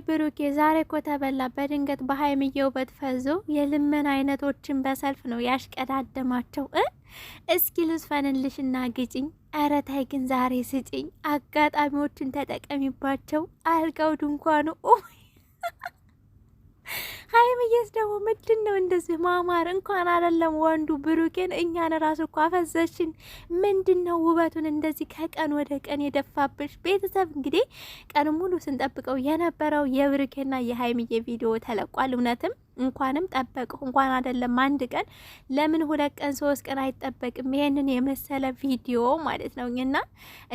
ብሩኬ ዛሬ እኮ ተበላ በድንገት በሀይሚዬ ውበት ፈዞ የልመና አይነቶችን በሰልፍ ነው ያሽቀዳደማቸው። እስኪ ልዝፈንልሽና ግጭኝ። ኧረ ታይ ግን ዛሬ ስጭኝ። አጋጣሚዎችን ተጠቀሚባቸው። አልጋው ድንኳኑ ሀይሚዬስ ደግሞ ምንድን ነው እንደዚህ ማማር? እንኳን አይደለም ወንዱ ብሩኬን እኛን ራሱ እኮ አፈዘሽን። ምንድን ነው ውበቱን እንደዚህ ከቀን ወደ ቀን የደፋብሽ? ቤተሰብ እንግዲህ ቀን ሙሉ ስንጠብቀው የነበረው የብሩኬና የሀይሚዬ ቪዲዮ ተለቋል። እውነትም እንኳንም ጠበቀው። እንኳን አይደለም አንድ ቀን ለምን 2 ቀን 3 ቀን አይጠበቅም? ይሄንን የመሰለ ቪዲዮ ማለት ነው። እና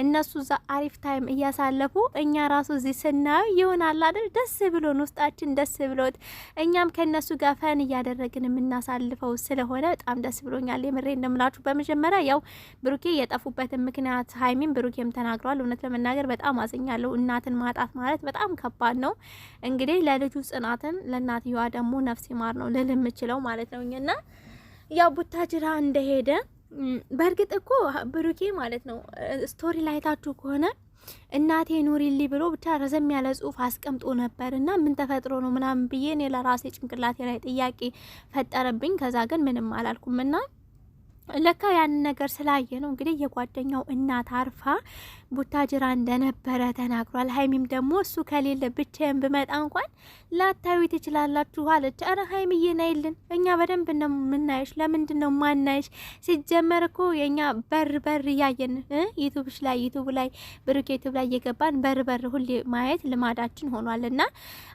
እነሱ ዛ አሪፍ ታይም እያሳለፉ እኛ ራሱ እዚህ ስናየው ይሆናል አይደል? ደስ ብሎን ውስጣችን ደስ ብሎት እኛም ከነሱ ጋር ፈን እያደረግን የምናሳልፈው ስለሆነ በጣም ደስ ብሎኛል። የምሬ እንደምላችሁ በመጀመሪያ ያው ብሩኬ የጠፉበትን ምክንያት ሀይሚን ብሩኬም ተናግሯል። እውነት ለመናገር በጣም አዝኛለሁ። እናትን ማጣት ማለት በጣም ከባድ ነው። እንግዲህ ለልጁ ጽናትን ለእናትየዋ ደግሞ ነፍስ ይማር ነው ልል የምችለው ማለት ነው። እና ያው ቡታጅራ እንደሄደ በእርግጥ እኮ ብሩኬ ማለት ነው ስቶሪ ላይታችሁ ከሆነ እናቴ ኑሪሊ ብሎ ብቻ ረዘም ያለ ጽሁፍ አስቀምጦ ነበር። እና ምን ተፈጥሮ ነው ምናምን ብዬ እኔ ለራሴ ጭንቅላቴ ላይ ጥያቄ ፈጠረብኝ። ከዛ ግን ምንም አላልኩም እና ለካ ያንን ነገር ስላየ ነው እንግዲህ የጓደኛው እናት አርፋ ቡታጅራ እንደነበረ ተናግሯል። ሀይሚም ደግሞ እሱ ከሌለ ብቻዬን ብመጣ እንኳን ላታዩ ትችላላችሁ አለች። አረ ሀይሚዬ ነይልን፣ እኛ በደንብ ነው የምናይሽ። ለምንድን ነው ማናይሽ? ሲጀመር እኮ የኛ በር እያየን ዩቱብ ላይ ብሩክ ዩቱብ ላይ እየገባን በር ሁሌ ማየት ልማዳችን ሆኗል። እና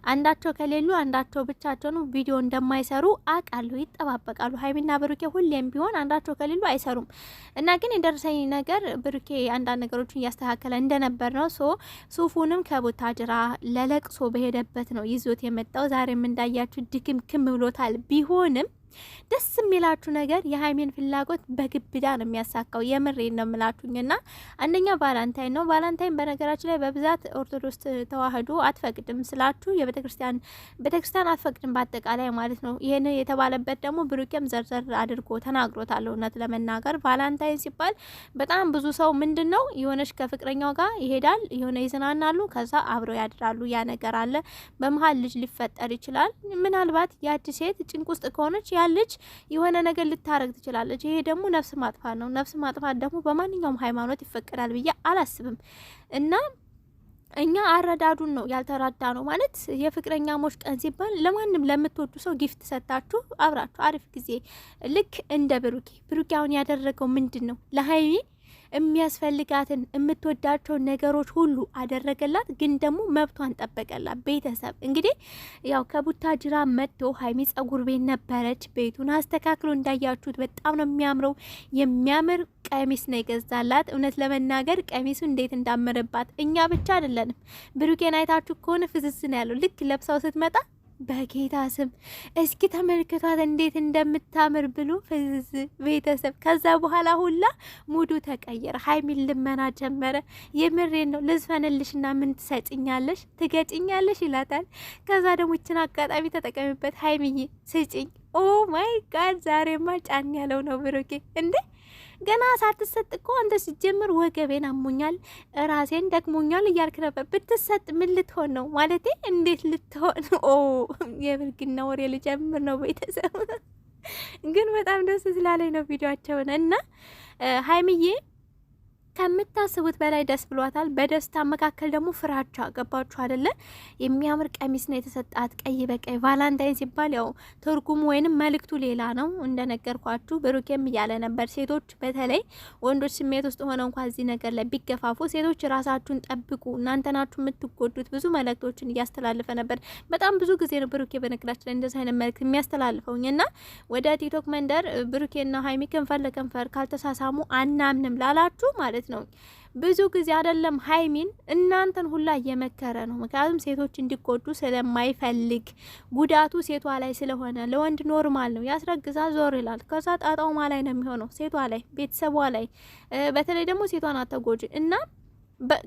አንዳቸው ከሌሉ አንዳቸው ብቻቸው ነው ቪዲዮ እንደማይሰሩ አውቃለሁ፣ ይጠባበቃሉ። ሀይሚና ብሩኬ ሁሌም ቢሆን አንዳቸው ከሌሉ አይሰሩም። እና ግን የደረሰኝ ነገር ብሩኬ አንዳንድ ነገሮችን እያስተካከለ እንደነበር ነው። ሱፉንም ከቡታጅራ ለለቅሶ በሄደበት ነው ይዞት የመጣው። ዛሬም እንዳያችሁ ድክምክም ብሎታል። ቢሆንም ደስ የሚላችሁ ነገር የሀይሜን ፍላጎት በግብዳ ነው የሚያሳካው። የምሬን ነው የምላችሁኝና አንደኛ ቫላንታይን ነው። ቫላንታይን በነገራችን ላይ በብዛት ኦርቶዶክስ ተዋህዶ አትፈቅድም ስላችሁ ቤተክርስቲያን አትፈቅድም በአጠቃላይ ማለት ነው። ይሄን የተባለበት ደግሞ ብሩኬም ዘርዘር አድርጎ ተናግሮታል። እውነት ለመናገር ቫላንታይን ሲባል በጣም ብዙ ሰው ምንድን ነው የሆነች ከፍቅረኛው ጋር ይሄዳል፣ የሆነ ይዝናናሉ፣ ከዛ አብረው ያድራሉ። ያ ነገር አለ። በመሀል ልጅ ሊፈጠር ይችላል። ምናልባት ያቺ ሴት ጭንቅ ውስጥ ከሆነች ልጅ የሆነ ነገር ልታረግ ትችላለች። ይሄ ደግሞ ነፍስ ማጥፋት ነው። ነፍስ ማጥፋት ደግሞ በማንኛውም ሃይማኖት ይፈቀዳል ብዬ አላስብም። እና እኛ አረዳዱን ነው ያልተራዳ ነው ማለት የፍቅረኛሞች ቀን ሲባል ለማንም ለምትወዱ ሰው ጊፍት ሰጣችሁ አብራችሁ አሪፍ ጊዜ ልክ እንደ ብሩኬ አሁን ያደረገው ምንድን ነው ለሀይሚ የሚያስፈልጋትን የምትወዳቸው ነገሮች ሁሉ አደረገላት። ግን ደግሞ መብቷን ጠበቀላት። ቤተሰብ እንግዲህ ያው ከቡታጅራ መጥቶ ሀይሚ ጸጉር ቤት ነበረች። ቤቱን አስተካክሎ እንዳያችሁት በጣም ነው የሚያምረው። የሚያምር ቀሚስ ነው የገዛላት። እውነት ለመናገር ቀሚሱ እንዴት እንዳመረባት እኛ ብቻ አይደለንም። ብሩኬን አይታችሁ ከሆነ ፍዝዝ ነው ያለው ልክ ለብሳው ስትመጣ በጌታ ስም እስኪ ተመልክቷት እንዴት እንደምታምር ብሎ ፍዝዝ ቤተሰብ። ከዛ በኋላ ሁላ ሙዱ ተቀየረ። ሀይሚን ልመና ጀመረ። የምሬን ነው ልዝፈንልሽና ምን ትሰጭኛለሽ ትገጭኛለሽ ይላታል። ከዛ ደግሞ ይችን አጋጣሚ ተጠቀሚበት ሀይሚዬ ስጭኝ። ኦ ማይ ጋድ ዛሬማ ጫን ያለው ነው ብሩኬ እንዴ! ገና ሳትሰጥ እኮ አንተ ሲጀምር ወገቤን አሞኛል ራሴን ደክሞኛል እያልክ ነበር። ብትሰጥ ምን ልትሆን ነው ማለቴ? እንዴት ልትሆን? ኦ የብልግና ወሬ ልጀምር ነው ቤተሰብ። ግን በጣም ደስ ስላለኝ ነው ቪዲዮአቸውን እና ሀይሚዬ ከምታስቡት በላይ ደስ ብሏታል። በደስታ መካከል ደግሞ ፍራቻ ገባችሁ አይደለ? የሚያምር ቀሚስ ነው የተሰጣት ቀይ በቀይ። ቫላንታይን ሲባል ያው ትርጉሙ ወይንም መልእክቱ ሌላ ነው እንደነገርኳችሁ። ብሩኬም እያለ ነበር ሴቶች በተለይ ወንዶች ስሜት ውስጥ ሆነው እንኳን እዚህ ነገር ላይ ቢገፋፉ ሴቶች ራሳችሁን ጠብቁ፣ እናንተ ናችሁ የምትጎዱት። ብዙ መልእክቶችን እያስተላለፈ ነበር። በጣም ብዙ ጊዜ ነው ብሩኬ በነገራችን ላይ እንደዚህ አይነት መልእክት የሚያስተላልፈውኝ እና ወደ ቲክቶክ መንደር ብሩኬና ሀይሚ ከንፈር ለከንፈር ካልተሳሳሙ አናምንም ላላችሁ ማለት ነው ብዙ ጊዜ አይደለም ሀይሚን እናንተን ሁላ እየመከረ ነው። ምክንያቱም ሴቶች እንዲጎዱ ስለማይፈልግ ጉዳቱ ሴቷ ላይ ስለሆነ ለወንድ ኖርማል ነው። ያስረግዛ ዞር ይላል። ከዛ ጣጣውማ ላይ ነው የሚሆነው፣ ሴቷ ላይ፣ ቤተሰቧ ላይ። በተለይ ደግሞ ሴቷን አተጎጂ እና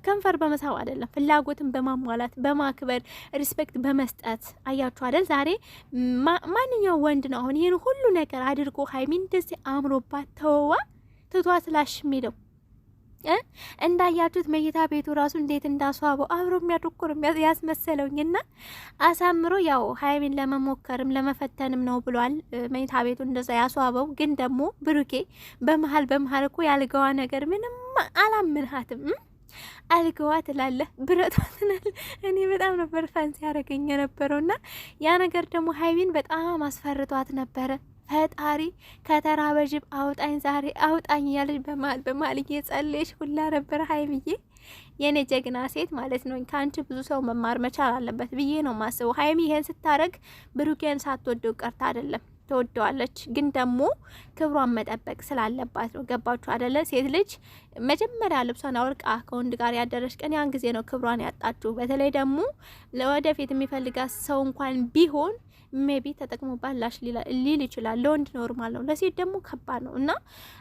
ከንፈር በመሳብ አይደለም፣ ፍላጎትን በማሟላት በማክበር ሪስፔክት በመስጠት አያችሁ አይደል? ዛሬ ማንኛው ወንድ ነው አሁን ይህን ሁሉ ነገር አድርጎ ሀይሚን እንደዚህ አምሮባት ተወዋ ትቷ ስላሽ የሚለው እንዳያችሁት መኝታ ቤቱ ራሱ እንዴት እንዳስዋበው አብሮ የሚያደኩር ያስመሰለውኝና አሳምሮ ያው ሀይሚን ለመሞከርም ለመፈተንም ነው ብሏል። መኝታ ቤቱ እንደዛ ያስዋበው ግን ደግሞ ብሩኬ በመሀል እኮ ያልገዋ ነገር ምንም አላምንሃትም። አልገዋ ትላለህ ብረቷ ትናል። እኔ በጣም ነበር ፋንሲ ያደረገኝ የነበረውና ያ ነገር ደግሞ ሀይሚን በጣም አስፈርቷት ነበረ። ፈጣሪ ከተራበ ጅብ አውጣኝ ዛሬ አውጣኝ እያለች በመሀል እየጸለየች ሁላ ነበረ። ሀይሚዬ የኔ ጀግና ሴት ማለት ነው። ከአንቺ ብዙ ሰው መማር መቻል አለበት ብዬ ነው ማስበው። ሀይሚ ይሄን ስታረግ ብሩኬን ሳትወደው ቀርታ አይደለም፣ ተወደዋለች። ግን ደግሞ ክብሯን መጠበቅ ስላለባት ነው። ገባችሁ አደለ? ሴት ልጅ መጀመሪያ ልብሷን አውልቃ ከወንድ ጋር ያደረች ቀን ያን ጊዜ ነው ክብሯን ያጣችሁ። በተለይ ደግሞ ለወደፊት የሚፈልጋት ሰው እንኳን ቢሆን ሜቢ ተጠቅሞባት ላሽ ሊል ይችላል። ለወንድ ኖርማል ነው፣ ለሴት ደግሞ ከባድ ነው። እና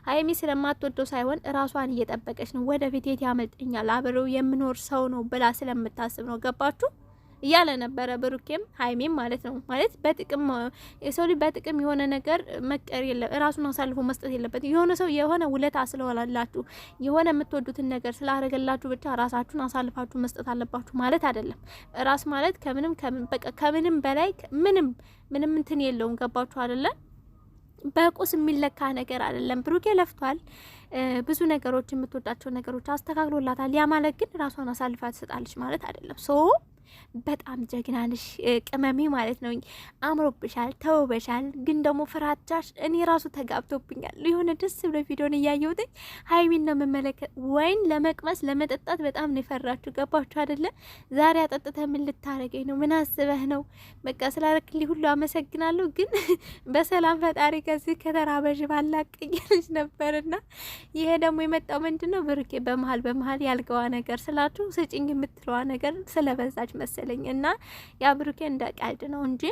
ሀይሚ ስለማትወደው ሳይሆን ራሷን እየጠበቀች ነው። ወደፊት የት ያመልጠኛል አብረው የምኖር ሰው ነው ብላ ስለምታስብ ነው። ገባችሁ እያለ ነበረ ብሩኬም ሀይሜም ማለት ነው። ማለት በጥቅም የሰው ልጅ በጥቅም የሆነ ነገር መቀር የለም፣ ራሱን አሳልፎ መስጠት የለበት። የሆነ ሰው የሆነ ውለታ ስለዋላላችሁ የሆነ የምትወዱትን ነገር ስላደረገላችሁ ብቻ ራሳችሁን አሳልፋችሁ መስጠት አለባችሁ ማለት አይደለም። ራስ ማለት ከምንም በላይ ምንም እንትን የለውም። ገባችሁ አይደለ? በቁስ የሚለካ ነገር አይደለም። ብሩኬ ለፍቷል። ብዙ ነገሮች የምትወዳቸው ነገሮች አስተካክሎላታል። ያ ማለት ግን ራሷን አሳልፋ ትሰጣለች ማለት አይደለም። በጣም ጀግናንሽ ቅመሜ ማለት ነው። አምሮብሻል፣ ተውበሻል። ግን ደግሞ ፍራቻሽ እኔ ራሱ ተጋብቶብኛል። የሆነ ደስ ብሎ ቪዲዮን እያየሁት ሀይሚን ነው የምመለከት። ወይን ለመቅመስ ለመጠጣት በጣም ነው የፈራችሁ። ገባችሁ አይደለ? ዛሬ አጠጥተ ምን ልታረገኝ ነው? ምን አስበህ ነው? በቃ ስላረክልኝ ሁሉ አመሰግናለሁ። ግን በሰላም ፈጣሪ ከዚህ ከተራበዥ ባላቀኛለች ነበርና ይሄ ደግሞ የመጣው ምንድነው? ብሩኬ በመሀል ያልገዋ ነገር ስላችሁ ስጭኝ የምትለዋ ነገር ስለበዛች መሰለኝ እና ያ ብሩኬ እንደ ቀልድ ነው እንጂ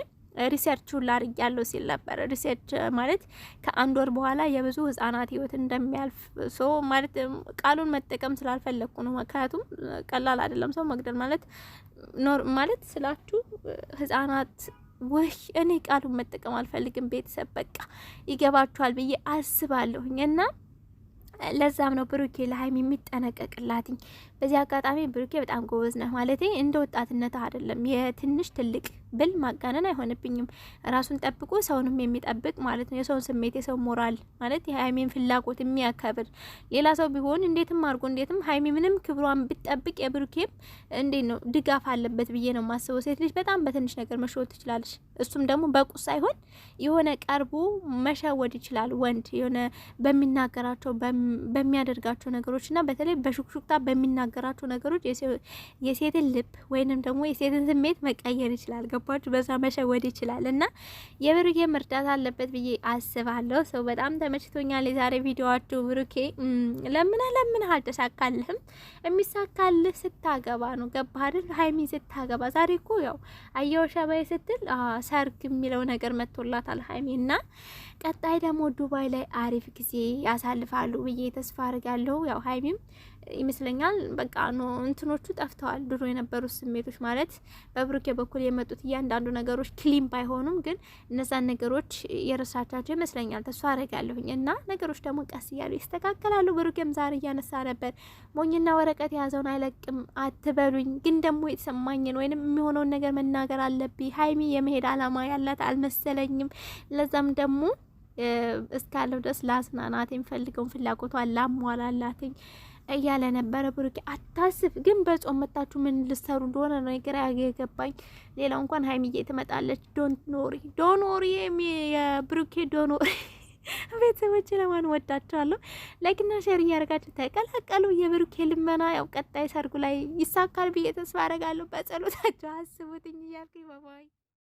ሪሰርች ሁላ አድርጊያለሁ ሲል ነበር። ሪሰርች ማለት ከአንድ ወር በኋላ የብዙ ህጻናት ህይወት እንደሚያልፍ ሰው ማለት ቃሉን መጠቀም ስላልፈለግኩ ነው። ምክንያቱም ቀላል አይደለም ሰው መግደል ማለት ስላችሁ ህጻናት ወይ እኔ ቃሉን መጠቀም አልፈልግም። ቤተሰብ በቃ ይገባችኋል ብዬ አስባለሁኝ እና ለዛም ነው ብሩኬ ለሀይሚ የሚጠነቀቅላትኝ። በዚህ አጋጣሚ ብሩኬ በጣም ጎበዝ ነህ ማለት እንደ ወጣትነት አይደለም። የትንሽ ትልቅ ብል ማጋነን አይሆንብኝም። ራሱን ጠብቆ ሰውንም የሚጠብቅ ማለት ነው። የሰውን ስሜት የሰው ሞራል ማለት የሀይሚን ፍላጎት የሚያከብር ሌላ ሰው ቢሆን እንዴትም አድርጎ እንዴትም ሀይሚ ምንም ክብሯን ብትጠብቅ የብሩኬም እንዴት ነው ድጋፍ አለበት ብዬ ነው ማስበው። ሴት ልጅ በጣም በትንሽ ነገር መሸወድ ትችላለች። እሱም ደግሞ በቁስ ሳይሆን የሆነ ቀርቦ መሸወድ ይችላል። ወንድ የሆነ በሚናገራቸው በሚያደርጋቸው ነገሮች እና በተለይ በሹክሹክታ በሚናገራቸው ነገሮች የሴትን ልብ ወይንም ደግሞ የሴትን ስሜት መቀየር ይችላል። ገባችሁ? በዛ መሸወድ ይችላል እና የብሩኬ መርዳት አለበት ብዬ አስባለሁ። ሰው በጣም ተመችቶኛል የዛሬ ቪዲዮዋችሁ። ብሩኬ ለምን አልተሳካልህም? የሚሳካልህ ስታገባ ነው። ገባህ አይደል? ሀይሚ ስታገባ ዛሬ እኮ ያው አየው ሸባይ ስትል ሰርግ የሚለው ነገር መጥቶላታል ሀይሚ እና ቀጣይ ደግሞ ዱባይ ላይ አሪፍ ጊዜ ያሳልፋሉ ብዬ ተስፋ አድርጋለሁ። ያው ሀይሚም ይመስለኛል በቃ ነው እንትኖቹ ጠፍተዋል። ድሮ የነበሩት ስሜቶች ማለት በብሩኬ በኩል የመጡት እያንዳንዱ ነገሮች ክሊም ባይሆኑም ግን እነዛን ነገሮች የረሳቻቸው ይመስለኛል ተስፋ አድርጋለሁኝ እና ነገሮች ደግሞ ቀስ እያሉ ይስተካከላሉ። ብሩኬም ዛሬ እያነሳ ነበር ሞኝና ወረቀት የያዘውን አይለቅም አትበሉኝ፣ ግን ደግሞ የተሰማኝን ወይንም የሚሆነውን ነገር መናገር አለብኝ። ሀይሚ የመሄድ አላማ ያላት አልመሰለኝም። ለዛም ደግሞ እስካለው ድረስ ላጽናናት የሚፈልገውን ፍላጎቷን ላሟላላትኝ እያለ ነበረ። ብሩኬ አታስብ ግን በጾም መጣችሁ ምን ልሰሩ እንደሆነ ነው ግራ ያገባኝ። ሌላው እንኳን ሀይሚዬ ትመጣለች። ዶኖሪ የብሩኬ ዶኖሪ ቤተሰቦች ለማን ወዳቸዋለሁ። ላይክና ሼር እያደረጋችሁ ተቀላቀሉ። የብሩኬ ልመና ያው ቀጣይ ሰርጉ ላይ ይሳካል ብዬ ተስፋ አደርጋለሁ። በጸሎታችሁ አስቡትኝ እያልኩኝ ባባይ